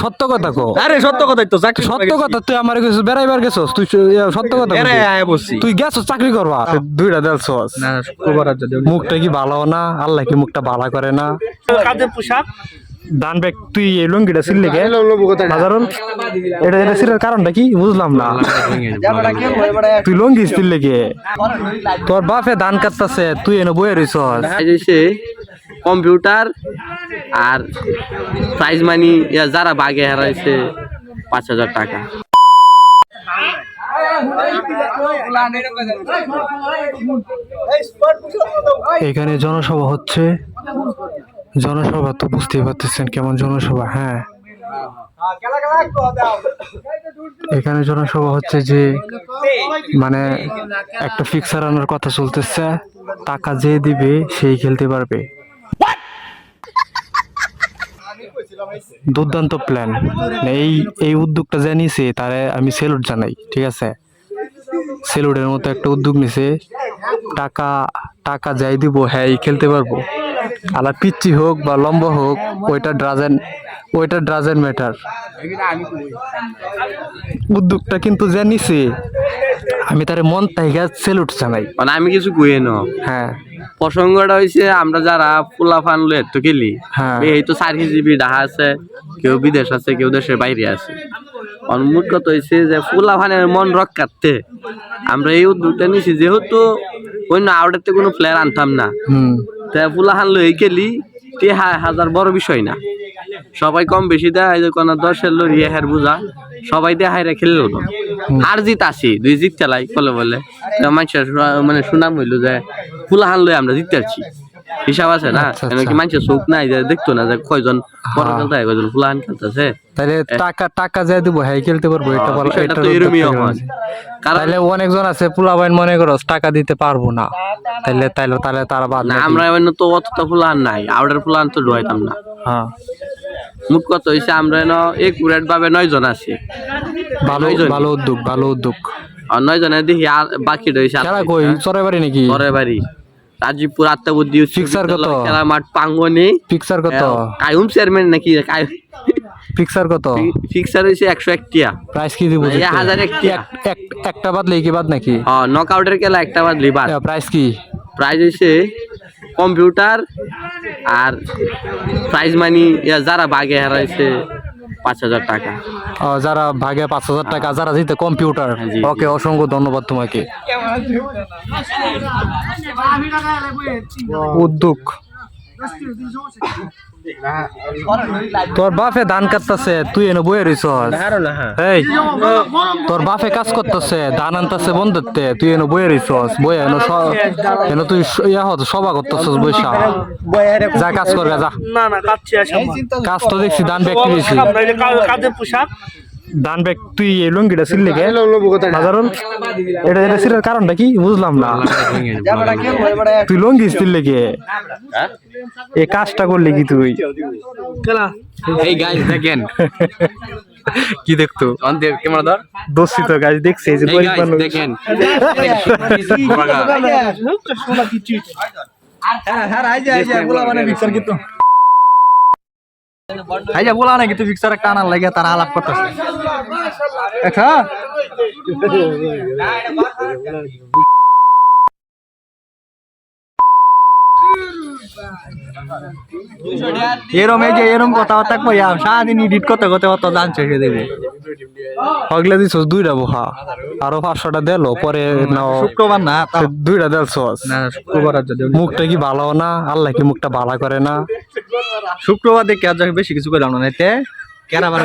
সত্য কথা কো। আরে সত্য কথাই তো, চাকরি সত্য কথা, তুই আমার কিছু বেড়াইবার গেছস, তুই সত্য কথা বলছি। তুই গেছস চাকরি করবা, দুইটা দেলছস। না শুক্রবার যদি মুখটা কি ভালো না? আল্লাহ কি মুখটা ভালো করে না? কাজের পোশাক দান বেক, তুই এই লুঙ্গিটা ছিললে কে সাধারণ? এটা এটা ছিলার কারণটা কি বুঝলাম না। তুই লুঙ্গি ছিললে কে? তোর বাপে ধান কাটতাছে, তুই এনে বয়ে রইছস। কম্পিউটার আর প্রাইজ মানি যারা বাগে হারাইছে 5,000 টাকা। এখানে জনসভা হচ্ছে, জনসভা তো বুঝতেই পারতেছেন কেমন জনসভা। হ্যাঁ, এখানে জনসভা হচ্ছে যে মানে একটা ফিক্সার আনার কথা চলতেছে, টাকা যে দিবে সেই খেলতে পারবে। দুর্দান্ত প্ল্যান। এই এই উদ্যোগটা জানিয়েছে তারে আমি সেলুট জানাই, ঠিক আছে? সেলুটের মতো একটা উদ্যোগ নিছে, টাকা টাকা যাই দিব হ্যাঁ খেলতে পারবো। আলা পিচ্ছি হোক বা লম্বা হোক, ওইটা ডাজেন্ট ম্যাটার। উদ্যোগটা কিন্তু জানিছে, আমি তারে মন থেকে সেলুট জানাই। মানে আমি কিছু কইে না। হ্যাঁ, প্রসঙ্গটা হইছে আমরা যারা পোলা ফান লয়ে তো খেলি, হ্যাঁ। এই তো 4 জিবি ডাহা আছে, কেউ বিদেশ আছে, কেউ দেশের বাইরে আছে। অনুমোদ কথা হইছে যে পোলা ফানের মন রক্ষার্থে আমরা এই উদ্যোগটা নিছি, যেহেতু অন্য আউটের কোনো প্লেয়ার আনতাম না। তা পোলা ফান লয়ে খেলি, 1000 বড় বিষয় না। সবাই কম বেশি দেয়, কোনো 10-এর লড়ি হের বুঝা সবাই দিয়ে হাইরা খেললো না। আর জিত আসি 2 জিত চালাই বলে বলে মানুষের মানে সুনাম হইলো যে ফুলাহান লই আমরা জিততে পারছি, হিসাব আছে না। কি মানুষের চোখ নাই যে দেখতো না যে কয়জন বড় খেলতে হয়, কয়জন ফুলাহান খেলতেছে। তাহলে টাকা যাই দিব হ্যাঁ খেলতে পারবো, এটা বলা। এটা তো এরকমই হয়। তাহলে অনেকজন আছে পোলাবাইন মনে করো টাকা দিতে পারবো না, তাহলে তারা বাদ না। আমরা এমন তো অতটা ফুলাহান নাই, আউটার ফুলাহান তো ঢুকাইতাম না। হ্যাঁ, মুখ কথা হইছে আমরা একুরেট ভাবে 9 জন আছি। ভালো উদ্যোগ। আর 9 জনের দেখি বাকি রয়েছে খেলা কই চরে বাড়ি নাকি? চরে বাড়ি রাজীবপুর আত্মাবুদ্ধি ফিক্সার কত? খেলা মাঠ পাঙ্গনি। ফিক্সার কত? কায়ুম চেয়ারম্যান নাকি? ফিক্সার কত? ফিক্সার হইছে 101 টিয়া। প্রাইস কি দিব? 1001 টিয়া। একটা বাদলে কি বাদ নাকি? হ্যাঁ, নকআউটের খেলা একটা বাদলি বাদ। প্রাইস কি? প্রাইজ হইছে কম্পিউটার আর প্রাইজ মানি যারা বাগে হারাইছে 5,000 টাকা। যারা ভাগে 5,000 টাকা, যারা জিতে কম্পিউটার। ওকে, অসংখ্য ধন্যবাদ তোমাকে। উদ্যোগ তোর বাপে ধান কাটতেছে, তুই এনে বয়ে রইছস। এই তোর বাপে কাজ করতেছে, ধান আনতেছে বন্ধুতে, তুই এনে বয়ে রইছস। বয়ে এনে তুই সভা করতেছস বৈশা। যা কাজ করবে যা। কাজ তো দেখছি ধান ব্যক্তি দিয়েছি। ধান ব্যাগ, তুই এই লুঙ্গিটা ছিললে কে সাধারণ? এটা এটা ছিলার কারণটা কি বুঝলাম না। তুই লুঙ্গি ছিললে কে? এই কাজটা করলি কি তুই? এই গাইস দেখেন কি দেখতো ক্যামেরা ধর দোষী তো গাছ দেখছে যে দেখেন। বলা নাকি তুই ফিক্সার একটা আনার লাগে তারা আলাপ করতেছে। এরম কথাবার্তা কইয়া সারাদিন এডিট করতে অত দান শেষে দেবে। হগলে দিছস দুইটা বোহা, আরো 500টা দিল পরে। শুক্রবার না, দুইটা দিলছস। না শুক্রবার যদি মুখটা কি ভালো না? আল্লাহ কি মুখটা ভালো করে না? শুক্রবার দেখে আর বেশি কিছু করলাম না, এতে কেনা বার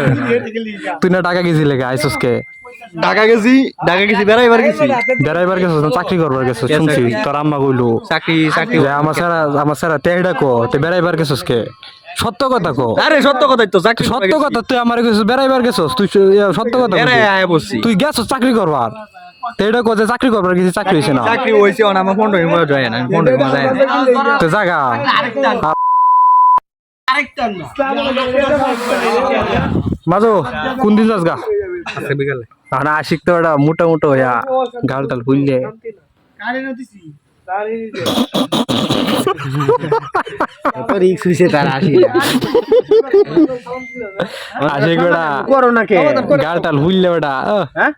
তুই না টাকা গেছি লেগে আইসস কে? ঢাকা গেছি বেড়াইবার গেছি না চাকরি করবার গেছিস শুনছি। তোর আম্মা কইলো চাকরি আমার সারা তেড়া কো তে বেড়াইবার গেছিস কে? সত্য কথা কো। আরে সত্য কথাই তো, সত্য কথা, তুই আমার গেছিস বেড়াইবার গেছিস, তুই সত্য কথা বলছি। তুই গেছিস চাকরি করবার, তেড়া কো যে চাকরি করবার গেছিস, চাকরি হইছে না। চাকরি হইছে না, আমার ফোন যায় না, ফোন যায় না তো জাগা মাজো কোন দিন যাস গা? আজকে বিকালে আশিক তো একটা মোটা হইয়া গাল টাল ফুললে রিক্স হইছে তার আসি আসে গোড়া করো না কে গালটাল হুইলে ওটা হ্যাঁ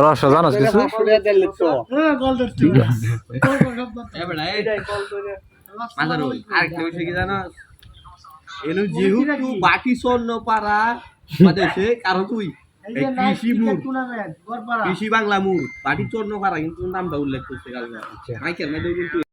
রস জানোস কিছু আরেকটা বিষয় কি জানো এনো যেহেতু বাকি স্বর্ণ পাড়া বাদেশে কারণ তুই কৃষি বাংলা মুর বাটি চর্ণ পাড়া কিন্তু নামটা উল্লেখ করছে কালকে মাইকেল